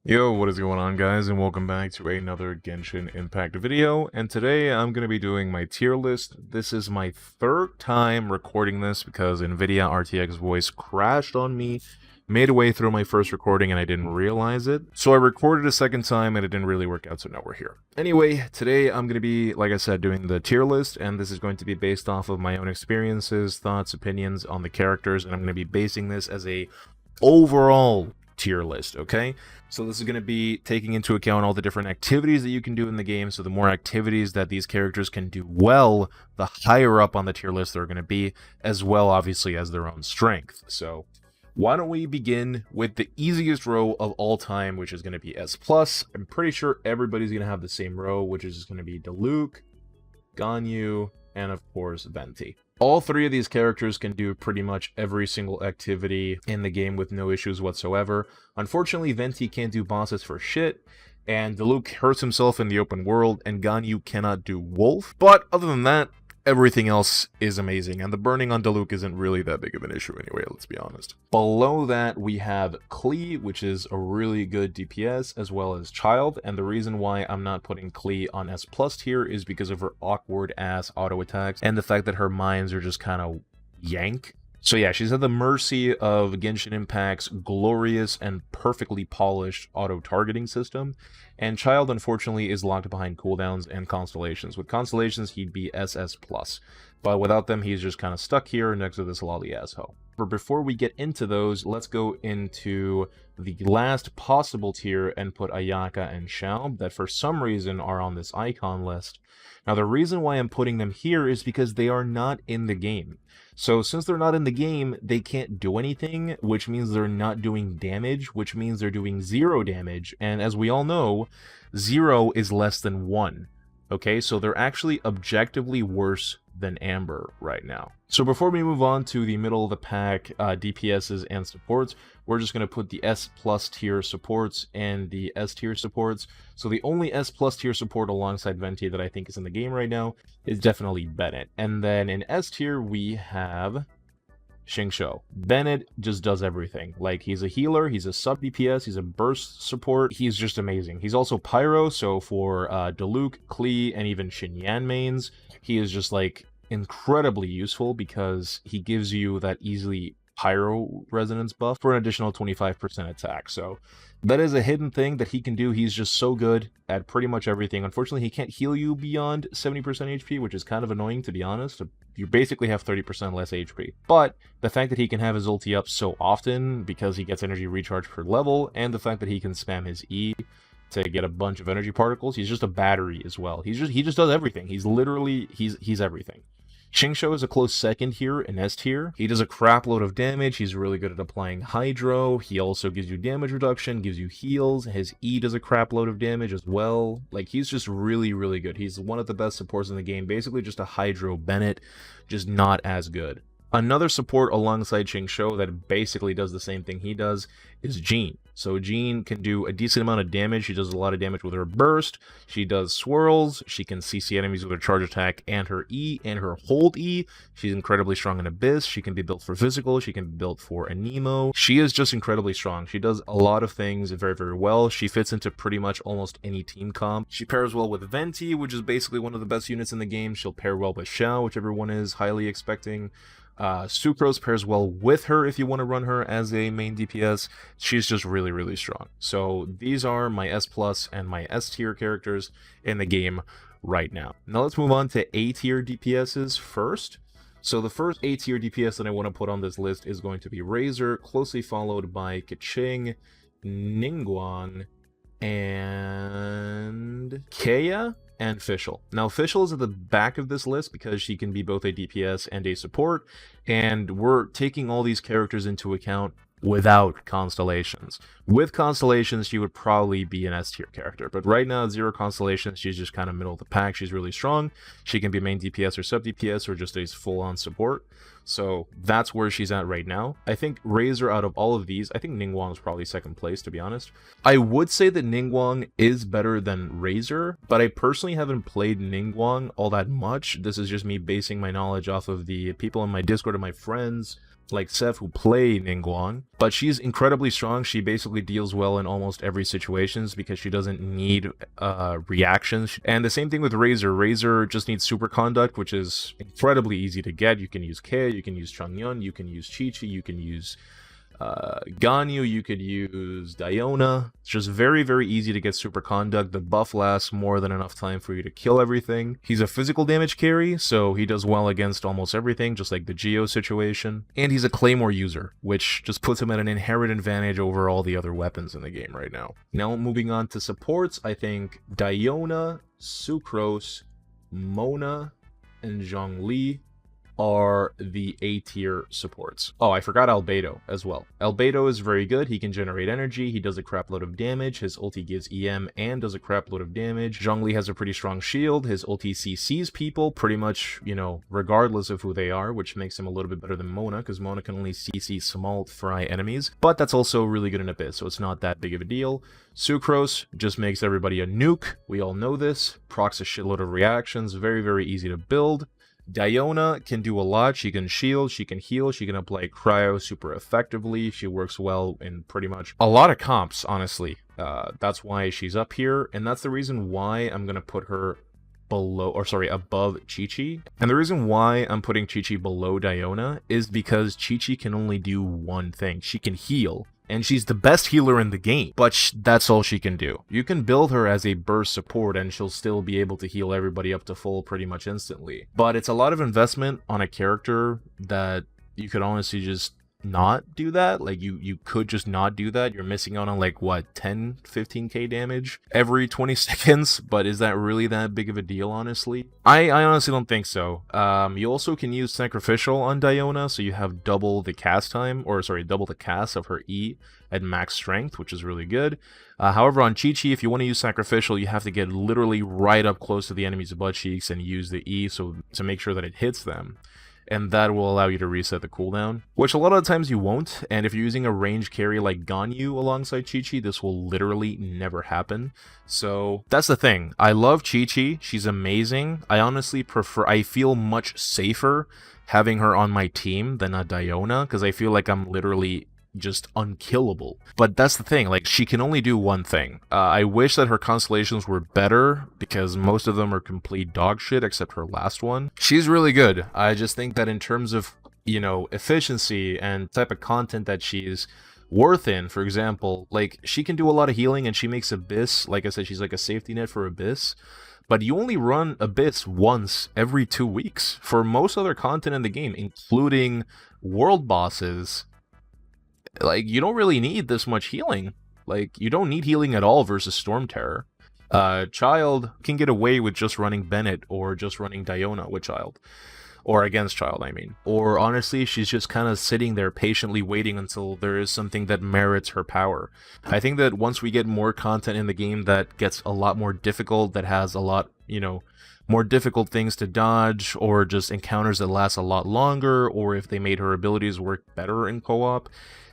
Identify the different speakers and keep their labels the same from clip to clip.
Speaker 1: Yo, what is going on, guys, and welcome back to another Genshin Impact video. And today I'm going to be doing my tier list. This is my third time recording this because NVIDIA RTX voice crashed on me midway through my first recording and I didn't realize it. So I recorded a second time and it didn't really work out, so now we're here. Anyway, today I'm going to be, like I said, doing the tier list, and this is going to be based off of my own experiences, thoughts, opinions on the characters, and I'm going to be basing this as a overall tier list, okay? So this is going to be taking into account all the different activities that you can do in the game. So the more activities that these characters can do well, the higher up on the tier list they're going to be, as well, obviously, as their own strength. So why don't we begin with the easiest row of all time, which is going to be S+. I'm pretty sure everybody's going to have the same row, which is just going to be Diluc, Ganyu, and of course Venti. All three of these characters can do pretty much every single activity in the game with no issues whatsoever. Unfortunately, Venti can't do bosses for shit, and Diluc hurts himself in the open world, and Ganyu cannot do Wolf. But other than that, everything else is amazing, and the burning on Diluc isn't really that big of an issue anyway, let's be honest. Below that, we have Klee, which is a really good DPS, as well as Child, and the reason why I'm not putting Klee on S+ tier is because of her awkward-ass auto attacks, and the fact that her mines are just kind of yank. So yeah, she's at the mercy of Genshin Impact's glorious and perfectly polished auto-targeting system, and Child, unfortunately, is locked behind cooldowns and constellations. With constellations, he'd be SS+, but without them, he's just kind of stuck here next to this lolly asshole. But before we get into those, let's go into the last possible tier and put Ayaka and Xiao, that for some reason are on this icon list. Now, the reason why I'm putting them here is because they are not in the game. So since they're not in the game, they can't do anything, which means they're not doing damage, which means they're doing 0 damage, and as we all know, 0 is less than 1. Okay, so they're actually objectively worse than Amber right now. So before we move on to the middle of the pack DPSs and supports, we're just going to put the S+ tier supports and the S tier supports. So the only S+ tier support alongside Venti that I think is in the game right now is definitely Bennett. And then in S tier we have Xingqiu. Bennett just does everything. Like, he's a healer, he's a sub DPS, he's a burst support, he's just amazing. He's also pyro, so for Diluc, Klee, and even Xinyan mains, he is just like incredibly useful because he gives you that easily pyro resonance buff for an additional 25% attack. So that is a hidden thing that he can do. He's just so good at pretty much everything. Unfortunately, he can't heal you beyond 70% HP, which is kind of annoying, to be honest. You basically have 30% less HP. But the fact that he can have his ulti up so often because he gets energy recharge per level, and the fact that he can spam his E to get a bunch of energy particles, he's just a battery as well. He just does everything. He's literally he's everything. Xingqiu is a close second here in S tier. He does a crap load of damage. He's really good at applying Hydro. He also gives you damage reduction, gives you heals. His E does a crap load of damage as well. Like, he's just really, really good. He's one of the best supports in the game. Basically just a Hydro Bennett, just not as good. Another support alongside Xingqiu that basically does the same thing he does is Jean. So Jean can do a decent amount of damage. She does a lot of damage with her burst. She does swirls. She can CC enemies with her charge attack and her E and her hold E. She's incredibly strong in Abyss. She can be built for physical. She can be built for Anemo. She is just incredibly strong. She does a lot of things very, very well. She fits into pretty much almost any team comp. She pairs well with Venti, which is basically one of the best units in the game. She'll pair well with Xiao, which everyone is highly expecting. Sucrose pairs well with her if you want to run her as a main DPS. She's just really, really strong. So these are my S+ and my S tier characters in the game right now. Now let's move on to A tier DPSs first. So the first A tier DPS that I want to put on this list is going to be Razor, closely followed by Keqing, Ningguang, and Kea, and Fischl. Now, Fischl is at the back of this list because she can be both a DPS and a support, and we're taking all these characters into account without constellations. With constellations, she would probably be an S tier character, but right now, 0 constellations, she's just kind of middle of the pack. She's really strong. She can be main DPS or sub DPS or just a full-on support. So that's where she's at right now. I think Razor, out of all of these, I think Ningguang is probably second place, to be honest. I would say that Ningguang is better than Razor, but I personally haven't played Ningguang all that much. This is just me basing my knowledge off of the people in my Discord and my friends like Seth who play Ningguang, but she's incredibly strong. She basically deals well in almost every situations because she doesn't need reactions. And the same thing with Razor. Razor just needs super conduct, which is incredibly easy to get. You can use Kei, you can use Changyun, you can use Chi-Chi, you can use Ganyu, you could use Diona. It's just very, very easy to get super conduct. The buff lasts more than enough time for you to kill everything. He's a physical damage carry, so he does well against almost everything, just like the Geo situation. And he's a Claymore user, which just puts him at an inherent advantage over all the other weapons in the game right now. Now moving on to supports, I think Diona, Sucrose, Mona, and Zhongli are the A tier supports. Oh, I forgot Albedo as well. Albedo is very good. He can generate energy. He does a crap load of damage. His ulti gives EM and does a crap load of damage. Zhongli has a pretty strong shield. His ulti CCs people pretty much, you know, regardless of who they are, which makes him a little bit better than Mona, because Mona can only CC small fry enemies. But that's also really good in Abyss, so it's not that big of a deal. Sucrose just makes everybody a nuke. We all know this. Procs a shitload of reactions. Very, very easy to build. Diona can do a lot. She can shield, she can heal, she can apply cryo super effectively. She works well in pretty much a lot of comps, honestly. That's why she's up here, and that's the reason why I'm gonna put her above Chi-Chi. And the reason why I'm putting Chi-Chi below Diona is because Chi-Chi can only do one thing. She can heal. And she's the best healer in the game, but that's all she can do. You can build her as a burst support and she'll still be able to heal everybody up to full pretty much instantly. But it's a lot of investment on a character that you could honestly just not do that. Like, you could just not do that. You're missing out on, like, what, 10, 15k damage every 20 seconds? But is that really that big of a deal, honestly? I honestly don't think so. You also can use Sacrificial on Diona, so you have double the cast time, or sorry, double the cast of her E at max strength, which is really good. However, on Chi-Chi, if you want to use Sacrificial, you have to get literally right up close to the enemy's butt cheeks and use the E so to make sure that it hits them. And that will allow you to reset the cooldown, which a lot of the times you won't. And if you're using a range carry like Ganyu alongside Chi-Chi, this will literally never happen. So that's the thing. I love Chi-Chi. She's amazing. I honestly I feel much safer having her on my team than a Diona, because I feel like I'm literally just unkillable. But that's the thing, like, she can only do one thing. I wish that her constellations were better, because most of them are complete dog shit except her last one. She's really good. I just think that in terms of, you know, efficiency and type of content that she's worth in, for example, like, she can do a lot of healing and she makes Abyss, like I said, she's like a safety net for Abyss. But you only run Abyss once every 2 weeks. For most other content in the game, including world bosses, like, you don't really need this much healing. Like, you don't need healing at all versus Storm Terror. Child can get away with just running Bennett or just running Diona with Child. Or against Child, I mean. Or honestly, she's just kind of sitting there patiently waiting until there is something that merits her power. I think that once we get more content in the game that gets a lot more difficult, that has a lot, you know, more difficult things to dodge, or just encounters that last a lot longer, or if they made her abilities work better in co-op,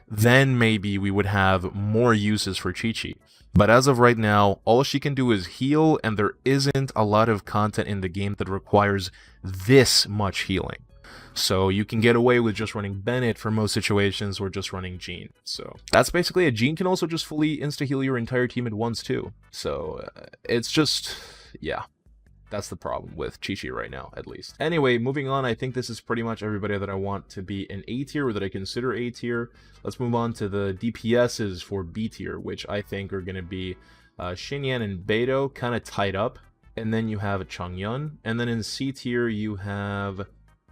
Speaker 1: then maybe we would have more uses for Chi-Chi. But as of right now, all she can do is heal, and there isn't a lot of content in the game that requires this much healing. So you can get away with just running Bennett for most situations, or just running Jean. So that's basically it. Jean can also just fully insta-heal your entire team at once too. So it's just, yeah. That's the problem with Chi-Chi right now, at least. Anyway, moving on, I think this is pretty much everybody that I want to be in A tier, or that I consider A tier. Let's move on to the DPSs for B tier, which I think are going to be Xinyan and Beidou, kind of tied up. And then you have Changyun. And then in C tier, you have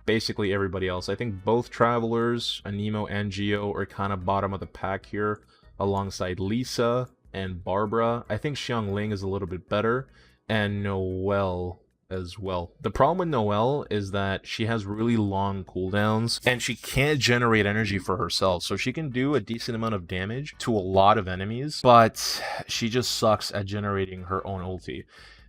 Speaker 1: basically everybody else. I think both Travelers, Anemo and Geo, are kind of bottom of the pack here, alongside Lisa and Barbara. I think Xiangling is a little bit better. And Noelle as well. The problem with Noelle is that she has really long cooldowns, and she can't generate energy for herself. So she can do a decent amount of damage to a lot of enemies, but she just sucks at generating her own ulti.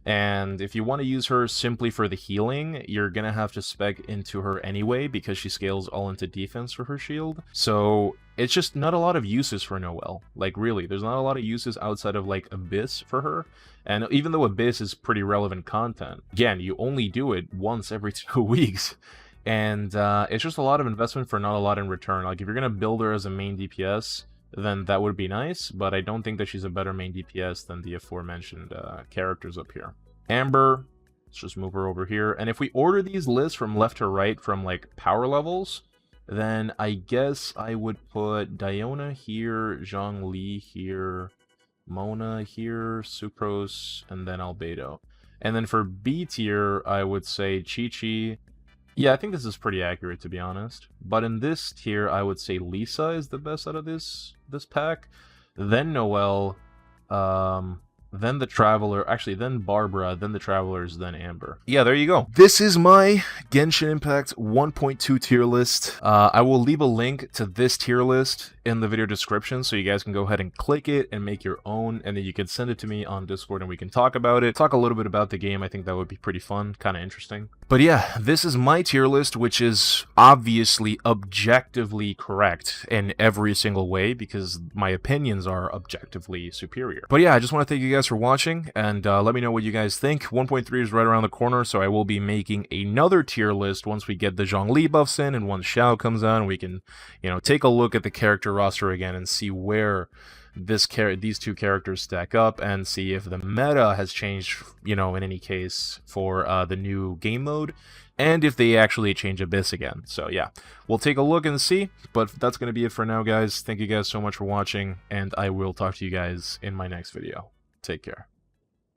Speaker 1: And if you want to use her simply for the healing, you're going to have to spec into her anyway, because she scales all into defense for her shield. So it's just not a lot of uses for Noelle. Like, really, there's not a lot of uses outside of, like, Abyss for her. And even though Abyss is pretty relevant content, again, you only do it once every 2 weeks. And it's just a lot of investment for not a lot in return. Like, if you're going to build her as a main DPS, then that would be nice, but I don't think that she's a better main DPS than the aforementioned characters up here. Amber, let's just move her over here. And if we order these lists from left to right from, like, power levels, then I guess I would put Diona here, Zhongli here, Mona here, Sucrose, and then Albedo. And then for B tier, I would say Chi-Chi. Yeah, I think this is pretty accurate, to be honest. But in this tier, I would say Lisa is the best out of this pack. Then Noelle, then the Traveler, actually, then Barbara, then the Travelers, then Amber. Yeah, there you go. This is my Genshin Impact 1.2 tier list. I will leave a link to this tier list in the video description, so you guys can go ahead and click it and make your own, and then you can send it to me on Discord and we can talk about it. Talk a little bit about the game. I think that would be pretty fun, kind of interesting. But yeah, this is my tier list, which is obviously objectively correct in every single way, because my opinions are objectively superior. But yeah, I just want to thank you guys for watching, and let me know what you guys think. 1.3 is right around the corner, so I will be making another tier list once we get the Zhongli buffs in, and once Xiao comes on, we can, you know, take a look at the character roster again and see where these two characters stack up, and see if the meta has changed, you know, in any case, for the new game mode, and if they actually change Abyss again. So yeah, we'll take a look and see, but that's going to be it for now, guys. Thank you guys so much for watching, and I will talk to you guys in my next video. Take care.